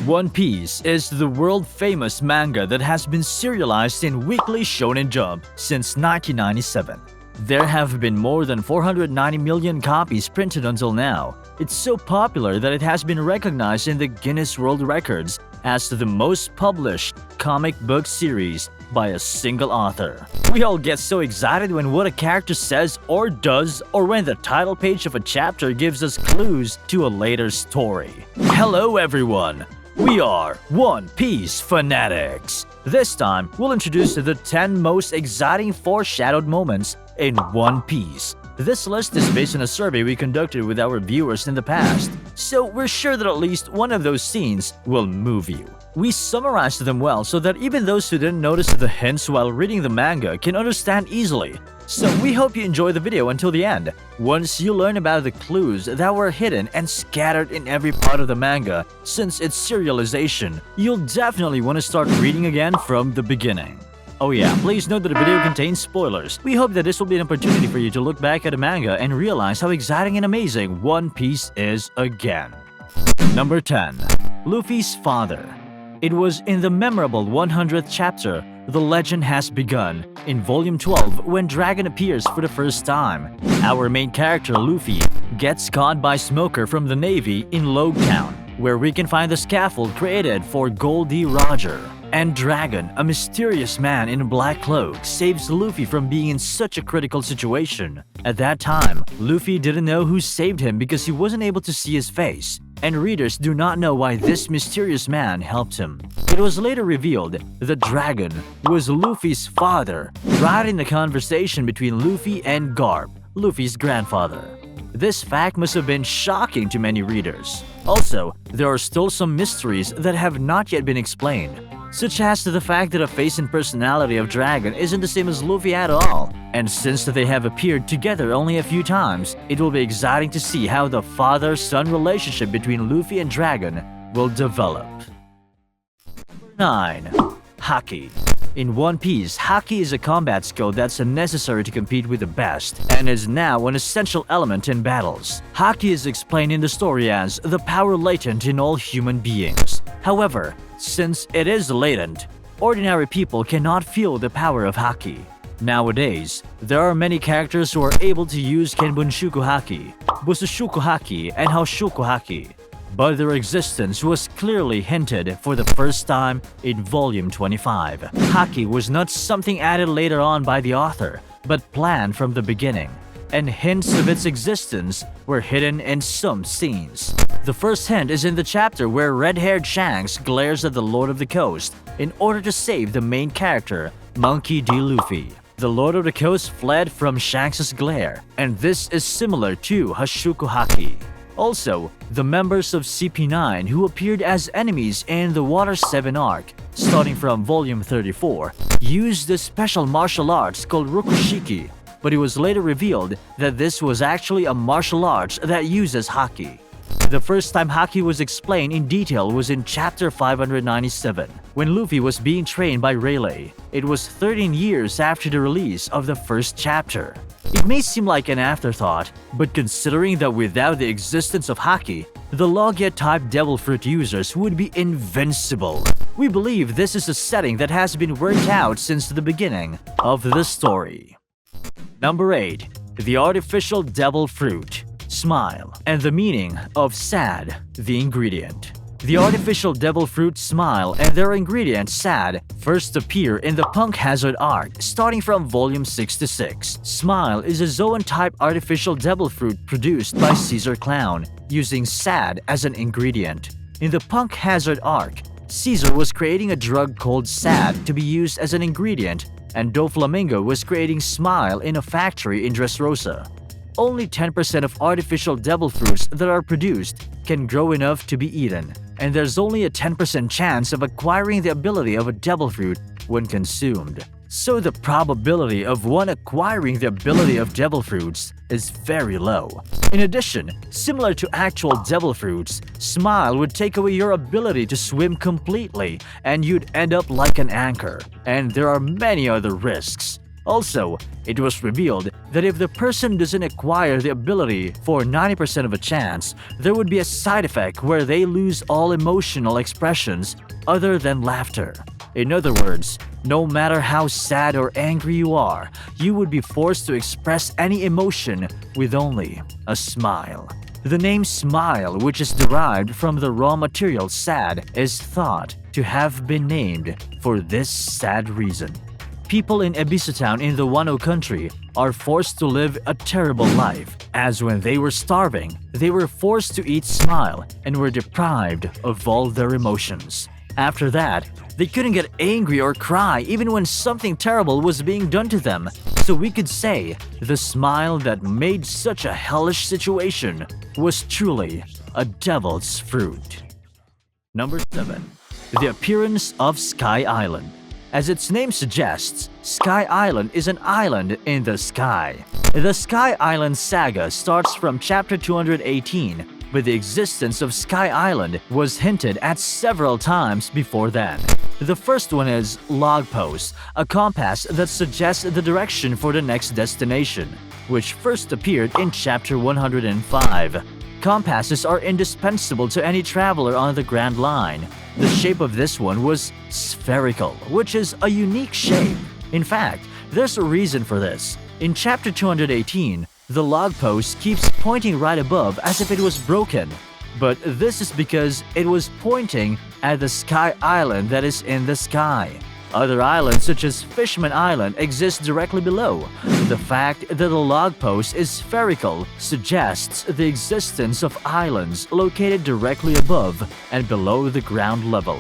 One Piece is the world-famous manga that has been serialized in Weekly Shonen Jump since 1997. There have been more than 490 million copies printed until now. It's so popular that it has been recognized in the Guinness World Records as the most published comic book series by a single author. We all get so excited when what a character says or does, or when the title page of a chapter gives us clues to a later story. Hello everyone! We are One Piece fanatics! This time, we'll introduce the 10 most exciting foreshadowed moments in One Piece. This list is based on a survey we conducted with our viewers in the past, so we're sure that at least one of those scenes will move you. We summarized them well so that even those who didn't notice the hints while reading the manga can understand easily. So we hope you enjoy the video until the end. Once you learn about the clues that were hidden and scattered in every part of the manga since its serialization, you'll definitely want to start reading again from the beginning. Oh yeah, please note that the video contains spoilers. We hope that this will be an opportunity for you to look back at the manga and realize how exciting and amazing One Piece is again. Number 10. Luffy's father. It was in the memorable 100th chapter, The Legend Has Begun, in Volume 12 when Dragon appears for the first time. Our main character, Luffy, gets caught by Smoker from the Navy in Logtown, where we can find the scaffold created for Goldie Roger. And Dragon, a mysterious man in a black cloak, saves Luffy from being in such a critical situation. At that time, Luffy didn't know who saved him because he wasn't able to see his face, and readers do not know why this mysterious man helped him. It was later revealed that Dragon was Luffy's father, right in the conversation between Luffy and Garp, Luffy's grandfather. This fact must have been shocking to many readers. Also, there are still some mysteries that have not yet been explained, such as the fact that the face and personality of Dragon isn't the same as Luffy at all. And since they have appeared together only a few times, it will be exciting to see how the father-son relationship between Luffy and Dragon will develop. 9. Haki. In One Piece, Haki is a combat skill that's necessary to compete with the best, and is now an essential element in battles. Haki is explained in the story as the power latent in all human beings. However, since it is latent, ordinary people cannot feel the power of Haki. Nowadays, there are many characters who are able to use Kenbunshuku Haki, Busushuku Haki, and Haoshuku Haki, but their existence was clearly hinted for the first time in Volume 25. Haki was not something added later on by the author, but planned from the beginning, and hints of its existence were hidden in some scenes. The first hint is in the chapter where red-haired Shanks glares at the Lord of the Coast in order to save the main character, Monkey D. Luffy. The Lord of the Coast fled from Shanks' glare, and this is similar to Haoshuku Haki. Also, the members of CP9 who appeared as enemies in the Water 7 arc, starting from Volume 34, used the special martial arts called Rokushiki, but it was later revealed that this was actually a martial arts that uses Haki. The first time Haki was explained in detail was in Chapter 597, when Luffy was being trained by Rayleigh. It was 13 years after the release of the first chapter. It may seem like an afterthought, but considering that without the existence of Haki, the Logia-type Devil Fruit users would be invincible. We believe this is a setting that has been worked out since the beginning of the story. Number 8. The Artificial Devil Fruit. Smile, and the meaning of sad, the ingredient. The artificial devil fruit Smile and their ingredient Sad first appear in the Punk Hazard arc starting from Volume 66. Smile is a Zoan-type artificial devil fruit produced by Caesar Clown, using Sad as an ingredient. In the Punk Hazard arc, Caesar was creating a drug called Sad to be used as an ingredient, and Doflamingo was creating Smile in a factory in Dressrosa. Only 10% of artificial devil fruits that are produced can grow enough to be eaten, and there's only a 10% chance of acquiring the ability of a devil fruit when consumed. So the probability of one acquiring the ability of devil fruits is very low. In addition, similar to actual devil fruits, Smile would take away your ability to swim completely, and you'd end up like an anchor. And there are many other risks. Also, it was revealed that if the person doesn't acquire the ability for 90% of a chance, there would be a side effect where they lose all emotional expressions other than laughter. In other words, no matter how sad or angry you are, you would be forced to express any emotion with only a smile. The name smile, which is derived from the raw material sad, is thought to have been named for this sad reason. People in Ebisu Town in the Wano country are forced to live a terrible life, as when they were starving, they were forced to eat smile and were deprived of all their emotions. After that, they couldn't get angry or cry even when something terrible was being done to them, so we could say the smile that made such a hellish situation was truly a devil's fruit. Number 7. The appearance of Sky Island. As its name suggests, Sky Island is an island in the sky. The Sky Island saga starts from chapter 218, but the existence of Sky Island was hinted at several times before then. The first one is log post, a compass that suggests the direction for the next destination, which first appeared in chapter 105. Compasses are indispensable to any traveler on the Grand Line. The shape of this one was spherical, which is a unique shape. In fact, there's a reason for this. In chapter 218, the log post keeps pointing right above as if it was broken. But this is because it was pointing at the Sky Island that is in the sky. Other islands such as Fishman Island exist directly below. The fact that the log post is spherical suggests the existence of islands located directly above and below the ground level.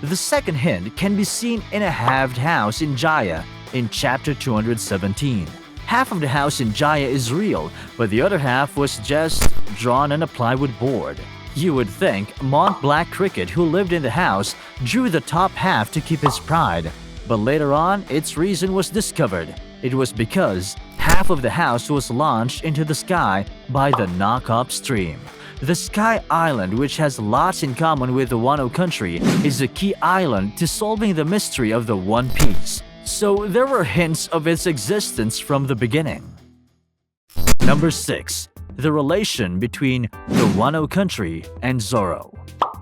The second hint can be seen in a halved house in Jaya in chapter 217. Half of the house in Jaya is real, but the other half was just drawn on a plywood board. You would think Mont Black Cricket, who lived in the house, drew the top half to keep his pride. But later on, its reason was discovered. It was because half of the house was launched into the sky by the knock-up stream. The Sky Island, which has lots in common with the Wano country, is a key island to solving the mystery of the One Piece. So there were hints of its existence from the beginning. Number 6. The relation between the Wano country and Zoro.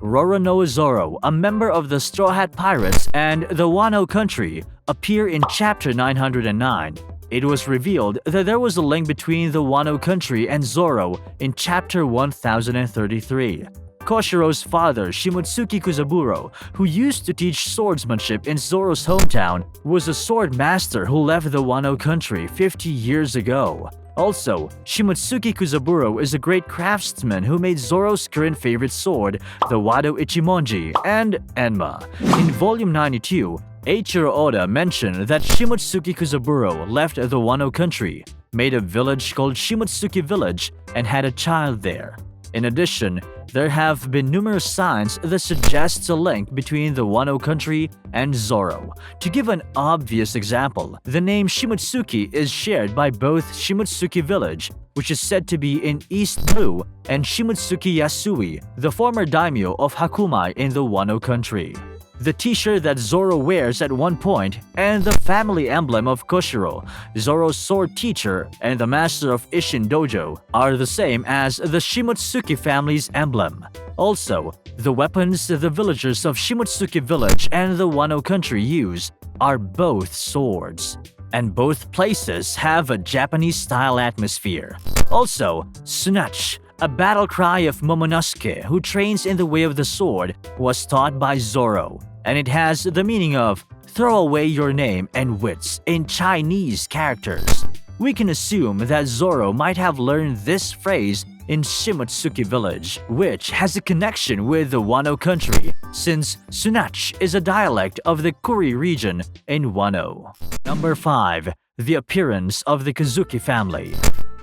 Roronoa Zoro, a member of the Straw Hat Pirates, and the Wano country appear in chapter 909. It was revealed that there was a link between the Wano country and Zoro in chapter 1033. Koshiro's father, Shimotsuki Kusaburo, who used to teach swordsmanship in Zoro's hometown, was a sword master who left the Wano country 50 years ago. Also, Shimotsuki Kusaburo is a great craftsman who made Zoro's current favorite sword, the Wado Ichimonji, and Enma. In volume 92, Eiichiro Oda mentioned that Shimotsuki Kusaburo left the Wano country, made a village called Shimotsuki Village, and had a child there. In addition, there have been numerous signs that suggest a link between the Wano country and Zoro. To give an obvious example, the name Shimotsuki is shared by both Shimotsuki Village, which is said to be in East Blue, and Shimotsuki Yasui, the former daimyo of Hakumai in the Wano country. The t-shirt that Zoro wears at one point, and the family emblem of Koshiro, Zoro's sword teacher and the master of Ishin Dojo, are the same as the Shimotsuki family's emblem. Also, the weapons the villagers of Shimotsuki Village and the Wano country use are both swords. And both places have a Japanese-style atmosphere. Also, Sunach, a battle cry of Momonosuke, who trains in the way of the sword, was taught by Zoro, and it has the meaning of throw away your name and wits in Chinese characters. We can assume that Zoro might have learned this phrase in Shimotsuki Village, which has a connection with the Wano country, since Sunach is a dialect of the Kuri region in Wano. Number 5. The appearance of the Kozuki family.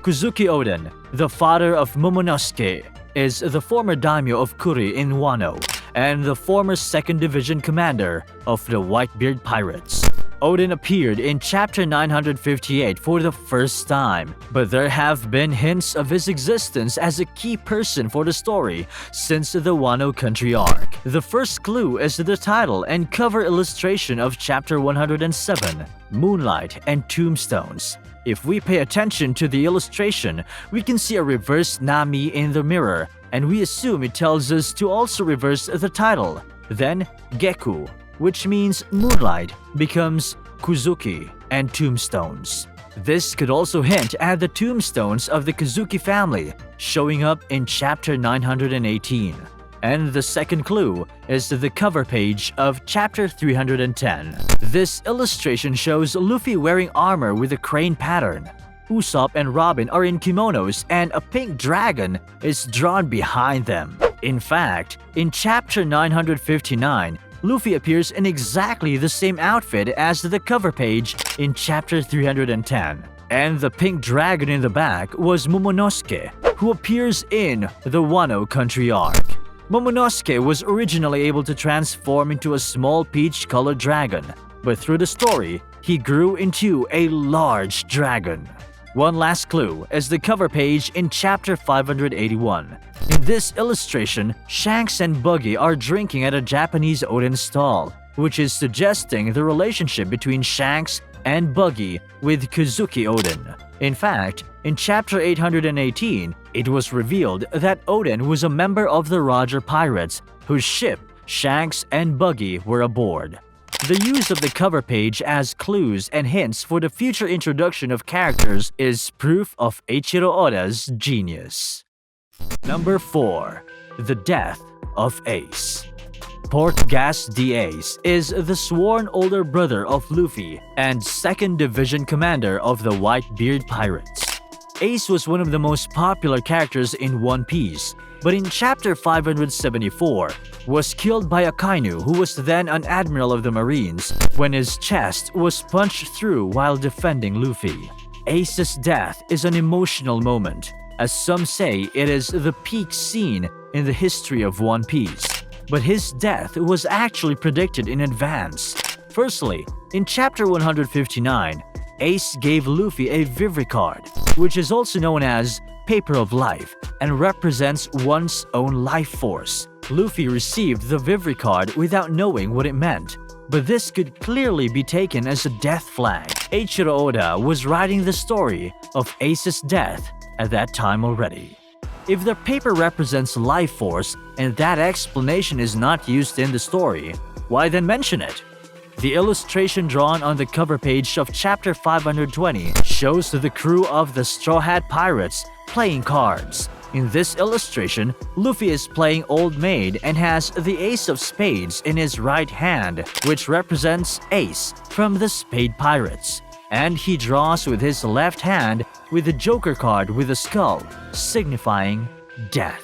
Kozuki Oden, the father of Momonosuke, is the former daimyo of Kuri in Wano and the former 2nd Division commander of the Whitebeard Pirates. Oden appeared in chapter 958 for the first time, but there have been hints of his existence as a key person for the story since the Wano country arc. The first clue is the title and cover illustration of chapter 107, Moonlight and Tombstones. If we pay attention to the illustration, we can see a reversed Nami in the mirror, and we assume it tells us to also reverse the title. Then, Geku, which means moonlight, becomes Kozuki and tombstones. This could also hint at the tombstones of the Kozuki family showing up in chapter 918. And the second clue is the cover page of chapter 310. This illustration shows Luffy wearing armor with a crane pattern. Usopp and Robin are in kimonos and a pink dragon is drawn behind them. In fact, in chapter 959, Luffy appears in exactly the same outfit as the cover page in chapter 310. And the pink dragon in the back was Momonosuke, who appears in the Wano country arc. Momonosuke was originally able to transform into a small peach-colored dragon, but through the story, he grew into a large dragon. One last clue is the cover page in chapter 581. In this illustration, Shanks and Buggy are drinking at a Japanese Oden stall, which is suggesting the relationship between Shanks and Buggy with Kozuki Oden. In fact, in chapter 818, it was revealed that Oden was a member of the Roger Pirates, whose ship Shanks and Buggy were aboard. The use of the cover page as clues and hints for the future introduction of characters is proof of Eiichiro Oda's genius. Number 4. The Death of Ace. Portgas the Ace is the sworn older brother of Luffy and 2nd Division commander of the Whitebeard Pirates. Ace was one of the most popular characters in One Piece, but in chapter 574, was killed by Akainu, who was then an admiral of the Marines, when his chest was punched through while defending Luffy. Ace's death is an emotional moment, as some say it is the peak scene in the history of One Piece. But his death was actually predicted in advance. Firstly, in chapter 159, Ace gave Luffy a Vivre card, which is also known as Paper of Life and represents one's own life force. Luffy received the Vivre card without knowing what it meant, but this could clearly be taken as a death flag. Eiichiro Oda was writing the story of Ace's death at that time already. If the paper represents life force and that explanation is not used in the story, why then mention it? The illustration drawn on the cover page of chapter 520 shows the crew of the Straw Hat Pirates playing cards. In this illustration, Luffy is playing Old Maid and has the Ace of Spades in his right hand, which represents Ace from the Spade Pirates. And he draws with his left hand with the Joker card with a skull, signifying death.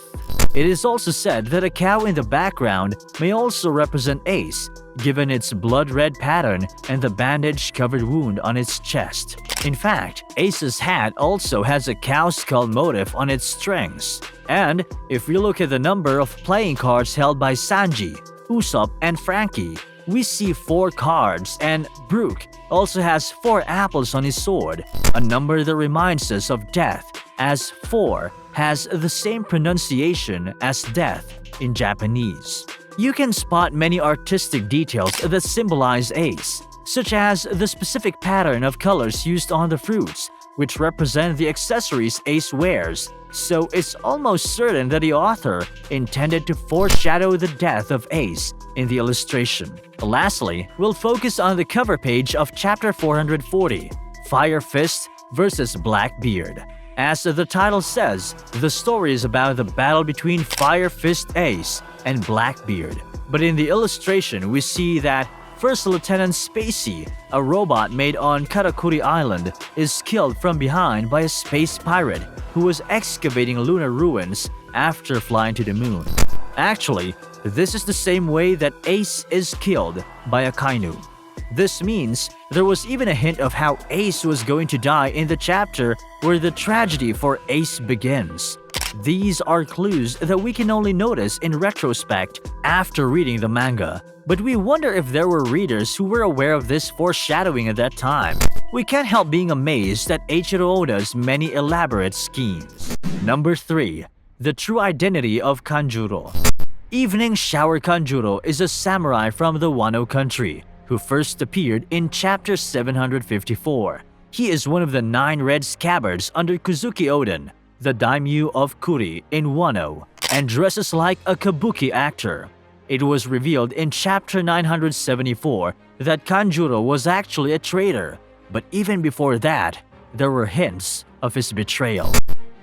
It is also said that a cow in the background may also represent Ace, given its blood-red pattern and the bandage-covered wound on its chest. In fact, Ace's hat also has a cow skull motif on its strings. And if we look at the number of playing cards held by Sanji, Usopp, and Frankie, we see 4 cards, and Brook also has 4 apples on his sword, a number that reminds us of death, as 4 has the same pronunciation as death in Japanese. You can spot many artistic details that symbolize Ace, such as the specific pattern of colors used on the fruits, which represent the accessories Ace wears, so it's almost certain that the author intended to foreshadow the death of Ace in the illustration. Lastly, we'll focus on the cover page of chapter 440, Fire Fist vs. Blackbeard. As the title says, the story is about the battle between Fire Fist Ace and Blackbeard. But in the illustration, we see that First Lieutenant Spacey, a robot made on Karakuri Island, is killed from behind by a space pirate who was excavating lunar ruins after flying to the moon. Actually, this is the same way that Ace is killed by Akainu. This means there was even a hint of how Ace was going to die in the chapter where the tragedy for Ace begins. These are clues that we can only notice in retrospect after reading the manga, But we wonder if there were readers who were aware of this foreshadowing at that time. We can't help being amazed at Eiichiro Oda's many elaborate schemes. Number 3. The true identity of Kanjuro. Evening Shower Kanjuro is a samurai from the Wano country who first appeared in chapter 754. He is one of the 9 red scabbards under Kozuki Oden, the daimyo of Kuri in Wano, and dresses like a kabuki actor. It was revealed in chapter 974 that Kanjuro was actually a traitor, but even before that, there were hints of his betrayal.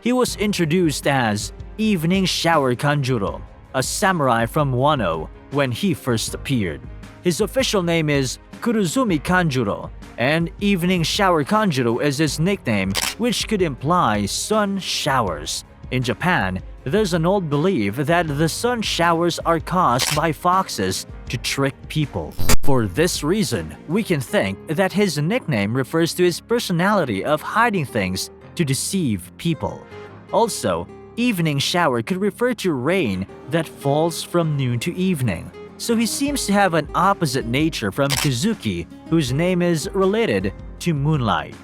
He was introduced as Evening Shower Kanjuro, a samurai from Wano, when he first appeared. His official name is Kuruzumi Kanjuro, and Evening Shower Kanjuro is his nickname, which could imply sun showers. In Japan, there's an old belief that the sun showers are caused by foxes to trick people. For this reason, we can think that his nickname refers to his personality of hiding things to deceive people. Also, evening shower could refer to rain that falls from noon to evening. So he seems to have an opposite nature from Kozuki, whose name is related to moonlight.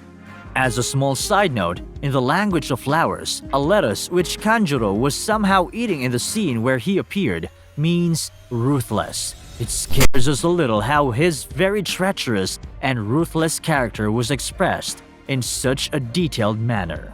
As a small side note, in the language of flowers, a lettuce which Kanjuro was somehow eating in the scene where he appeared means ruthless. It scares us a little how his very treacherous and ruthless character was expressed in such a detailed manner.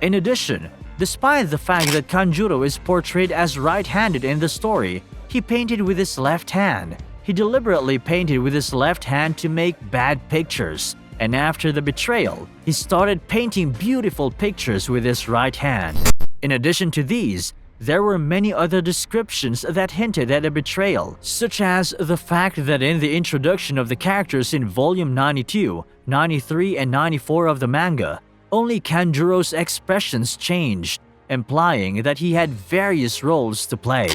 In addition, despite the fact that Kanjuro is portrayed as right-handed in the story, he painted with his left hand. He deliberately painted with his left hand to make bad pictures. And after the betrayal, he started painting beautiful pictures with his right hand. In addition to these, there were many other descriptions that hinted at a betrayal, such as the fact that in the introduction of the characters in volume 92, 93, and 94 of the manga, only Kanjuro's expressions changed, implying that he had various roles to play.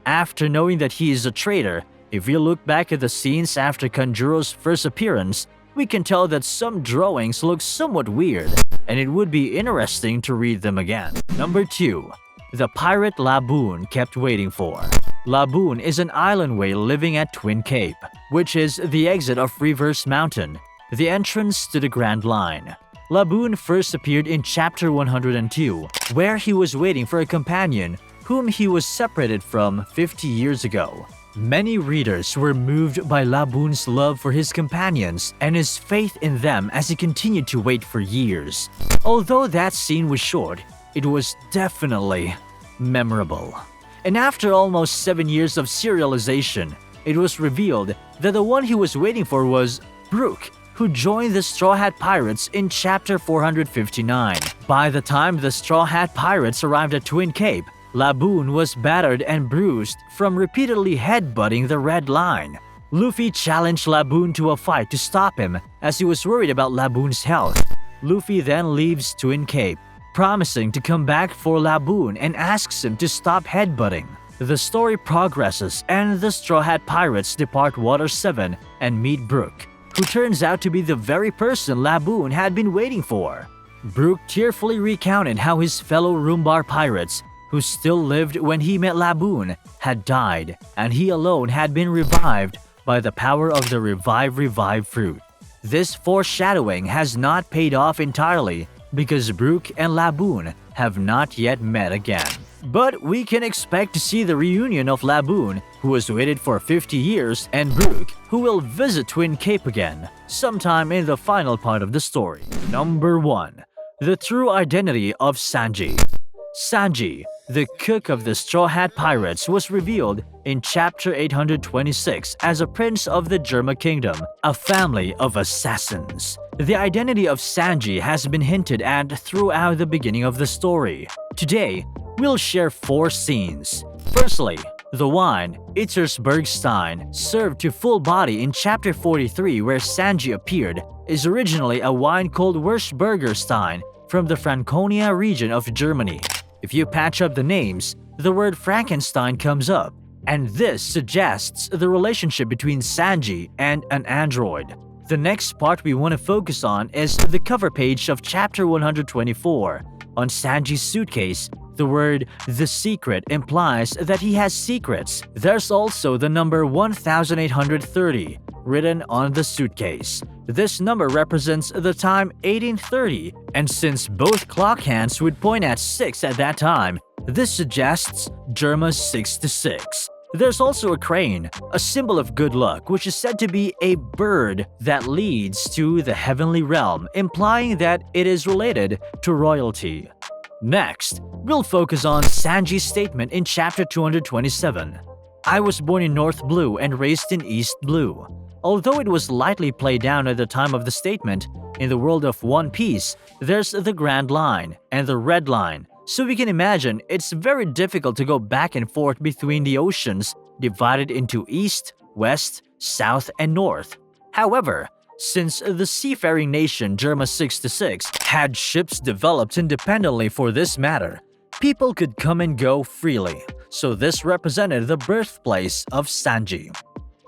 After knowing that he is a traitor, if we look back at the scenes after Kanjuro's first appearance, we can tell that some drawings look somewhat weird, and it would be interesting to read them again. Number 2. The pirate Laboon kept waiting for. Laboon is an island whale living at Twin Cape, which is the exit of Reverse Mountain, the entrance to the Grand Line. Laboon first appeared in chapter 102, where he was waiting for a companion whom he was separated from 50 years ago. Many readers were moved by Laboon's love for his companions and his faith in them as he continued to wait for years. Although that scene was short, it was definitely memorable. And after almost 7 years of serialization, it was revealed that the one he was waiting for was Brook, who joined the Straw Hat Pirates in chapter 459. By the time the Straw Hat Pirates arrived at Twin Cape, Laboon was battered and bruised from repeatedly headbutting the Red Line. Luffy challenged Laboon to a fight to stop him as he was worried about Laboon's health. Luffy then leaves Twin Cape, promising to come back for Laboon and asks him to stop headbutting. The story progresses and the Straw Hat Pirates depart Water 7 and meet Brook, who turns out to be the very person Laboon had been waiting for. Brook tearfully recounted how his fellow Roombar pirates, who still lived when he met Laboon, had died, and he alone had been revived by the power of the Revive fruit. This foreshadowing has not paid off entirely because Brook and Laboon have not yet met again. But we can expect to see the reunion of Laboon, who has waited for 50 years, and Brook, who will visit Twin Cape again, sometime in the final part of the story. Number 1. The true identity of Sanji. Sanji, the cook of the Straw Hat Pirates, was revealed in chapter 826 as a prince of the Germa Kingdom, a family of assassins. The identity of Sanji has been hinted at throughout the beginning of the story. Today, we'll share 4 scenes. Firstly, the wine, Itzersbergstein, served to full body in chapter 43 where Sanji appeared, is originally a wine called Wurstburgerstein from the Franconia region of Germany. If you patch up the names, the word Frankenstein comes up, and this suggests the relationship between Sanji and an android. The next part we want to focus on is the cover page of chapter 124. On Sanji's suitcase, The word "the secret" implies that he has secrets. There's also the number 1830 written on the suitcase. This number represents the time 1830, and since both clock hands would point at 6 at that time, this suggests Germa's 6 to 6. There's also a crane, a symbol of good luck, which is said to be a bird that leads to the heavenly realm, implying that it is related to royalty. Next, we'll focus on Sanji's statement in chapter 227. I was born in North Blue and raised in East Blue. Although it was lightly played down at the time of the statement, in the world of One Piece, there's the Grand Line and the Red Line, so we can imagine it's very difficult to go back and forth between the oceans divided into East, West, South, and North. However, since the seafaring nation Germa 66 had ships developed independently for this matter, people could come and go freely, so this represented the birthplace of Sanji.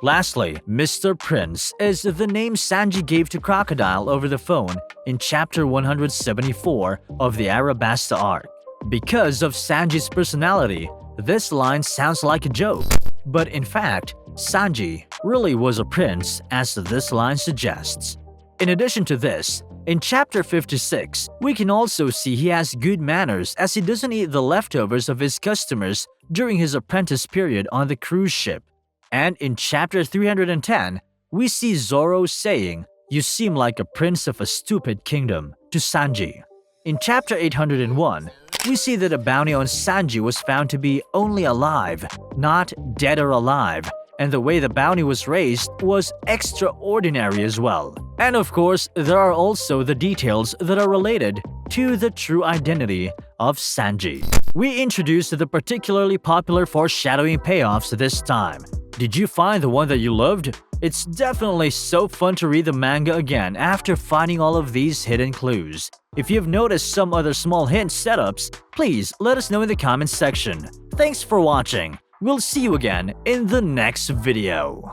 Lastly, Mr. Prince is the name Sanji gave to Crocodile over the phone in chapter 174 of the Arabasta arc. Because of Sanji's personality, this line sounds like a joke, but in fact, Sanji really was a prince as this line suggests. In addition to this, in chapter 56, we can also see he has good manners as he doesn't eat the leftovers of his customers during his apprentice period on the cruise ship. And in chapter 310, we see Zoro saying, "You seem like a prince of a stupid kingdom," to Sanji. In chapter 801, we see that a bounty on Sanji was found to be only alive, not dead or alive, and the way the bounty was raised was extraordinary as well. And of course, there are also the details that are related to the true identity of Sanji. We introduced the particularly popular foreshadowing payoffs this time. Did you find the one that you loved? It's definitely so fun to read the manga again after finding all of these hidden clues. If you've noticed some other small hint setups, please let us know in the comments section. Thanks for watching. We'll see you again in the next video.